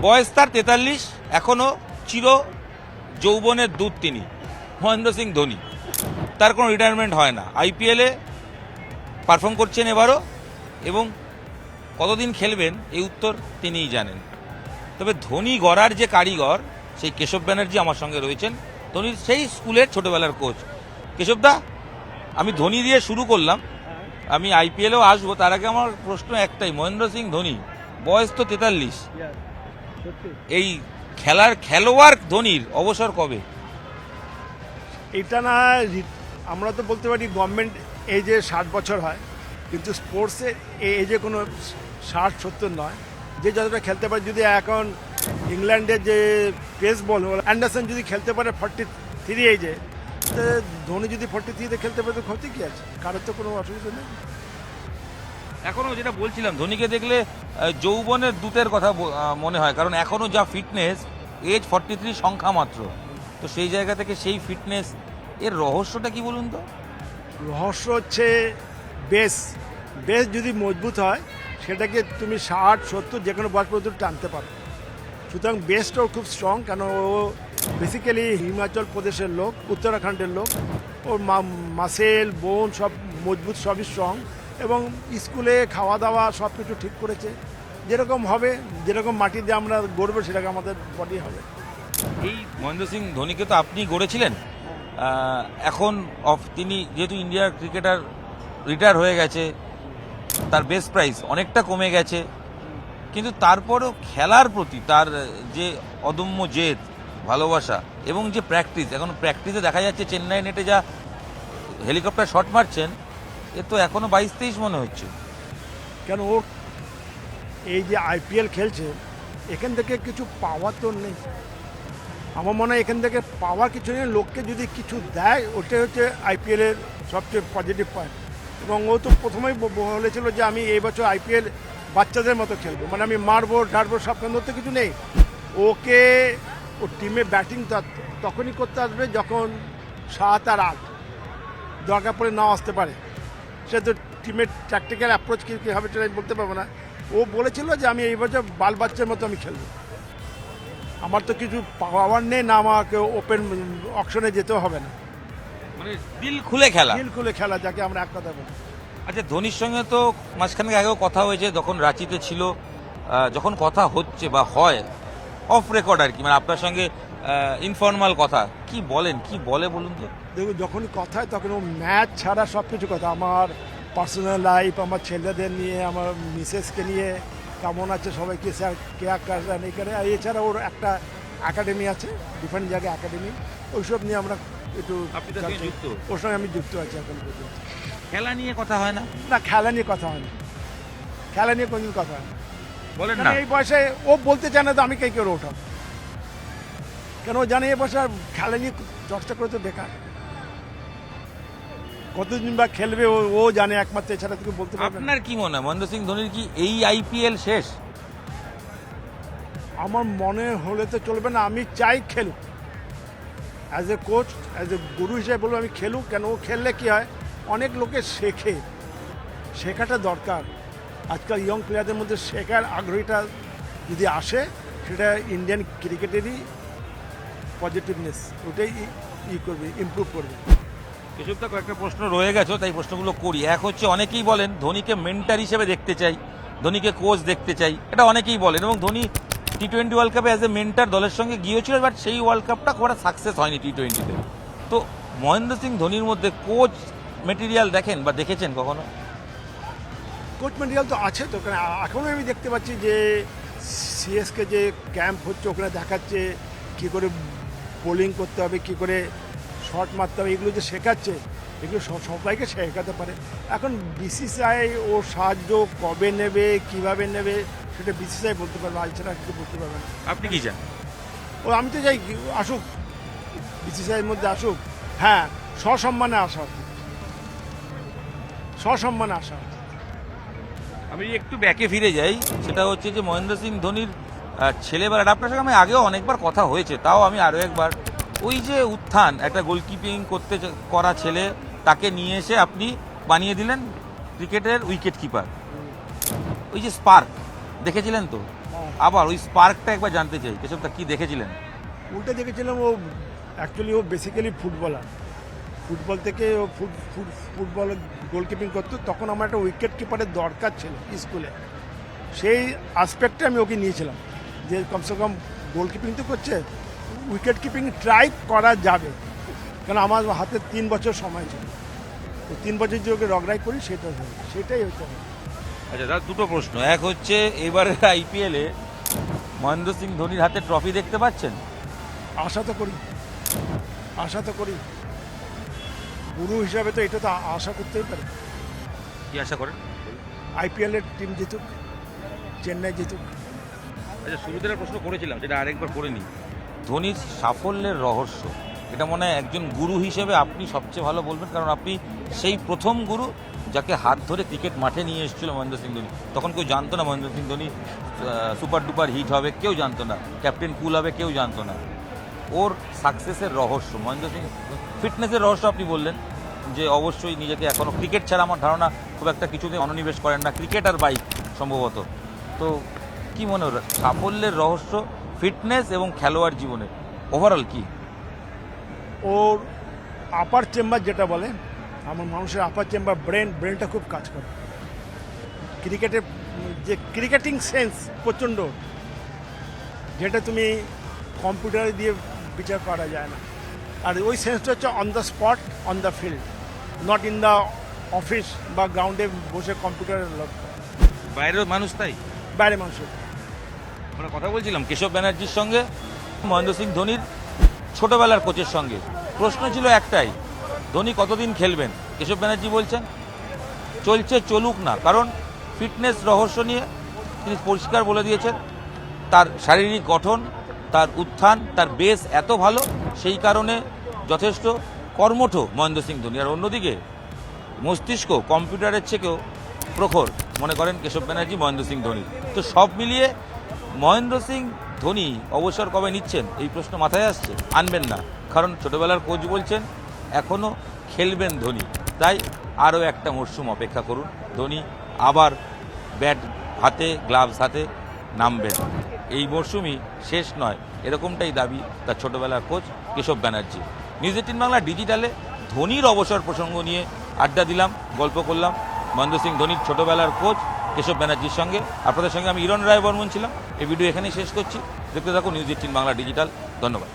বয়স তার 43, এখনো চির যৌবনের দূত তিনি, মহেন্দ্র সিং ধোনি। তার কোনো রিটায়ারমেন্ট হয় না। আইপিএলে পারফর্ম করছেন এবারও, এবং কতদিন খেলবেন এই উত্তর তিনিই জানেন। তবে ধোনি গড়ার যে কারিগর, সেই কেশব ব্যানার্জি আমার সঙ্গে রয়েছেন, ধোনির সেই স্কুলের ছোটবেলার কোচ। কেশবদা, আমি ধোনি দিয়ে শুরু করলাম, আমি আইপিএলেও আসবো, তার আগে আমার প্রশ্ন একটাই, মহেন্দ্র সিং ধোনি বয়স তো 43, এই খেলোয়াড় ধোনির অবসর কবে? এটা না, আমরা তো বলতে পারি গভর্নমেন্ট এজে 60 বছর হয়, কিন্তু স্পোর্টসে এজে কোনো 60-70 নয়। যে যতটা খেলতে পারে, যদি এখন ইংল্যান্ডের যে পেস বল অ্যান্ডারসন যদি খেলতে পারে 43 এজে, তো ধোনি যদি 43-তে খেলতে পারে তো ক্ষতি কি আছে? কারোর তো কোনো অসুবিধা নেই। এখনো যেটা বলছিলাম, ধোনিকে দেখলে যৌবনের দূতের কথা মনে হয়, কারণ এখনো যা ফিটনেস, এজ 43 সংখ্যা মাত্র। তো সেই জায়গা থেকে সেই ফিটনেস, এর রহস্যটা কি বলুন তো? রহস্য হচ্ছে বেস যদি মজবুত হয়, সেটাকে তুমি 60-70 যে কোনো বয়স পর্যন্ত টানতে পারো। সুতরাং বেসটাও খুব স্ট্রং, কেন ও বেসিক্যালি হিমাচল প্রদেশের লোক, উত্তরাখণ্ডের লোক। ওর মাসেল বোন সব মজবুত, সবই স্ট্রং, এবং স্কুলে খাওয়া দাওয়া সব কিছু ঠিক করেছে। যেরকম হবে, যেরকম মাটি দিয়ে আমরা গড়বো, সেটাকে আমাদের বডি হবে। এই মহেন্দ্র সিং ধোনিকে তো আপনি গড়েছিলেন, এখন তিনি যেহেতু ইন্ডিয়ার ক্রিকেটার রিটায়ার হয়ে গেছে, তার বেস্ট প্রাইস অনেকটা কমে গেছে, কিন্তু তারপরেও খেলার প্রতি তার যে অদম্য জেদ, ভালোবাসা এবং যে প্র্যাকটিস, এখন প্র্যাকটিসে দেখা যাচ্ছে চেন্নাই নেটে যা হেলিকপ্টার শট মারছেন, এ তো এখনো 22-23 মনে হচ্ছে। কেন ওর এই যে আইপিএল খেলছে, এখান থেকে কিছু পাওয়ার তো নেই। আমার মনে হয় এখান থেকে পাওয়ার কিছু নেই, লোককে যদি কিছু দেয়, ওটাই হচ্ছে আইপিএলের সবচেয়ে পজিটিভ পয়েন্ট। এবং ও তো প্রথমেই বলেছিল যে আমি এই বছর আইপিএল বাচ্চাদের মতো খেলবো, মানে আমি মারবো ডারবো, সব কেন্দ্র তো কিছু নেই। ওকে ও টিমে ব্যাটিং তখনই করতে আসবে যখন 7 আর 8 দরকার পড়ে নাও আসতে পারে। সে তো টিমের ট্যাকটিক্যাল অ্যাপ্রোচ কী হবে সেটা আমি বলতে পারবো না। ও বলেছিল যে আমি এই বছর বাল বাচ্চার মতো আমি খেলবো, আমার তো কিছু পাওয়ার নেই, না আমাকে ওপেন অকশনে যেতেও হবে না, মানে দিল খুলে খেলা, দিল খুলে খেলা, যাকে আমরা এক কথা বলি। আচ্ছা, ধোনির সঙ্গে তো মাঝখানে আগেও কথা হয়েছে, যখন রাঁচিতে ছিল, যখন কথা হচ্ছে বা হয় অফ রেকর্ড আর কি, মানে আপনার সঙ্গে ইনফর্মাল কথা, কি বলেন, কি বলে বলুন তো? দেখুন, যখনই কথা হয় তখন ও ম্যাচ ছাড়া সব কিছু কথা, আমার পার্সোনাল লাইফ, আমার ছেলেদের নিয়ে, আমার মিসেসকে নিয়ে, কেমন আছে সবাইকে, স্যার কে কারা নেই করে। আর এছাড়া ওর একটা একাডেমি আছে, ডিফারেন্ট জায়গায় একাডেমি, ওইসব নিয়ে আমরা একটু ওর সঙ্গে আমি যুক্ত আছি এখন পর্যন্ত। খেলা নিয়ে কথা হয় না? না, খেলা নিয়ে কথা হয় না, খেলা নিয়ে কোনদিন কথা হয় না। বলেন না, এই বয়সে ও বলতে চায় না, তো আমি কে করে ওঠাব? কেন ও জানে এই বয়সে আর খেলা নিয়ে চর্চা করে তো বেকার। কতদিন বা খেলবে ও জানে একমাত্র, এছাড়া তুমি বলতে পারবে না। আপনার কি মনে হয় মহেন্দ্র সিং ধোনির কি এই আইপিএল শেষ? আমার মনে হলে তো চলবে না, আমি চাই খেলুক, as a coach, as a গুরু হিসেবে বলবো আমি খেলুক। কেন ও খেললে কি হয়, অনেক লোকে শেখাটা দরকার। আজকাল ইয়ং প্লেয়ারদের মধ্যে শেখার আগ্রহীটা যদি আসে, সেটা ইন্ডিয়ান ক্রিকেটেরই পজিটিভনেস, ওটাই করবে, ইমপ্রুভ করবে। কেশবদা, কয়েকটা প্রশ্ন রয়ে গেছে, তাই প্রশ্নগুলো করি। এক হচ্ছে, অনেকেই বলেন ধোনিকে মেন্টার হিসেবে দেখতে চাই, ধোনিকে কোচ দেখতে চাই, এটা অনেকেই বলেন, এবং ধোনি টি-20 ওয়ার্ল্ড কাপে অ্যাজ এ মেন্টার দলের সঙ্গে গিয়েছিল, বাট সেই ওয়ার্ল্ড কাপটা খুব একটা সাকসেস হয়নি টি-20-তে। তো মহেন্দ্র সিং ধোনির মধ্যে কোচ মেটেরিয়াল দেখেন বা দেখেছেন কখনো? কোচ মেটেরিয়াল তো আছে তো, কারণ এখনও আমি দেখতে পাচ্ছি যে সিএসকে যে ক্যাম্প হচ্ছে, ওখানে দেখাচ্ছে কী করে বোলিং করতে হবে, কী করে শট মারতে হবে, এগুলো যে শেখাচ্ছে, এগুলো সবাইকে শেখাতে পারে। এখন বিসিসিআই ও সাহায্য কবে নেবে, কিভাবে নেবে, সেটা বিসিসিআই বলতে পারবে, আজ ছাড়া কিছু বলতে পারবে না। আপনি কি চান? আমি তো চাই আসুক, বিসিসিআইয়ের মধ্যে আসুক। হ্যাঁ, সসম্মানে আসা, সসম্মানে আসা। আমি একটু ব্যাকে ফিরে যাই, সেটা হচ্ছে যে মহেন্দ্র সিং ধোনির ছেলেবেলাটা, আপনার সঙ্গে আমি আগেও অনেকবার কথা হয়েছে, তাও আমি আরও একবার, ওই যে উত্থান, একটা গোলকিপিং করা ছেলে, তাকে নিয়ে এসে আপনি বানিয়ে দিলেন ক্রিকেটের উইকেট কিপার, ওই যে স্পার্ক দেখেছিলেন তো? আবার ওই স্পার্কটা একবার জানতে চাই, কেশবদা কি দেখেছিলেন? উল্টে দেখেছিলাম ও অ্যাকচুয়ালি ও বেসিক্যালি ফুটবলার, ফুটবল থেকে ও ফুটবল গোলকিপিং করতো। তখন আমার একটা উইকেট কিপারের দরকার ছিল স্কুলে, সেই আসপেক্টে আমি ওকে নিয়েছিলাম যে কমসে কম গোলকিপিং তো করছে, উইকেট কিপিং ট্রাই করা যাবে, কারণ আমার হাতে 3 বছর সময় ছিল। তো 3 বছর যে ওকে রগড়াই করি সেটাই হচ্ছে। আচ্ছা দাদা, দুটো প্রশ্ন। এক হচ্ছে, এবারের আইপিএলে মহেন্দ্র সিং ধোনির হাতে ট্রফি দেখতে পাচ্ছেন? আশা তো করি গুরু হিসাবে তো এটা তো আশা করতেই পারে। কি আশা করেন? আইপিএলের টিম জিতুক, চেন্নাই জিতুক। আচ্ছা, শুরুতে একটা প্রশ্ন করেছিলাম, যেটা আরেকবার করে নিই। ধোনির সাফল্যের রহস্য, এটা মনে হয় একজন গুরু হিসেবে আপনি সবচেয়ে ভালো বলবেন, কারণ আপনি সেই প্রথম গুরু যাকে হাত ধরে ক্রিকেট মাঠে নিয়ে এসেছিল মহেন্দ্র সিং ধোনি। তখন কেউ জানতো না Mahendra Singh Dhoni super duper hit হবে, কেউ জানতো না। ক্যাপ্টেন কুল হবে, কেউ জানতো না। ওর সাকসেসের রহস্য, মহেন্দ্র সিং ফিটনেসের রহস্য আপনি বললেন, যে অবশ্যই নিজেকে এখনও ক্রিকেট ছাড়া আমার ধারণা খুব একটা কিছুতে মনোনিবেশ করেন না, ক্রিকেট আর বাইক সম্ভবত। তো কি মনে হলো সাফল্যের রহস্য, ফিটনেস এবং খেলোয়াড় জীবনে ওভারঅল কি? ওর আপার চেম্বার যেটা বলে, আমার মানুষের আপার চেম্বার ব্রেনটা খুব কাজ করে। ক্রিকেটের যে ক্রিকেটিং সেন্স প্রচণ্ড, যেটা তুমি কম্পিউটারে দিয়ে বিচার করা যায় না। আর ওই সেন্সটা হচ্ছে on the spot, on the field, not in the office বা গ্রাউন্ডে বসে কম্পিউটারের লোক। বাইরের মানুষ তাই? বাইরে মানুষের। আমরা কথা বলছিলাম কেশব ব্যানার্জির সঙ্গে, মহেন্দ্র সিং ধোনির ছোটবেলার কোচের সঙ্গে। প্রশ্ন ছিল একটাই, ধোনি কতদিন খেলবেন? কেশব ব্যানার্জি বলছেন চলছে, চলুক না, কারণ ফিটনেস রহস্য নিয়ে তিনি পরিষ্কার বলে দিয়েছেন, তার শারীরিক গঠন, তার উত্থান, তার বেস এত ভালো, সেই কারণে যথেষ্ট কর্মঠ মহেন্দ্র সিং ধোনি। আর অন্যদিকে মস্তিষ্ক কম্পিউটারের থেকেও প্রখর মনে করেন কেশব ব্যানার্জি মহেন্দ্র সিং ধোনি। তো সব মিলিয়ে মহেন্দ্র সিং ধোনি অবসর কবে নিচ্ছেন এই প্রশ্ন মাথায় আসছে? আনবেন না, কারণ ছোটবেলার কোচ বলছেন এখনও খেলবেন ধোনি। তাই আরও একটা মরশুম অপেক্ষা করুন, ধোনি আবার ব্যাট হাতে গ্লাভস হাতে নামবেন। এই মরশুমই শেষ নয়, এরকমটাই দাবি তার ছোটবেলার কোচ কেশব ব্যানার্জি। নিউজ 18 বাংলা ডিজিটালে ধোনির অবসর প্রসঙ্গ নিয়ে আড্ডা দিলাম, গল্প করলাম মহেন্দ্র সিং ধোনির ছোটবেলার কোচ কেশব ব্যানার্জির সঙ্গে। আপনাদের সঙ্গে আমি ইরণ রায় বর্মন ছিলাম। এই ভিডিও এখানেই শেষ করছি। দেখতে থাকুন নিউজ 18 বাংলা ডিজিটাল। ধন্যবাদ।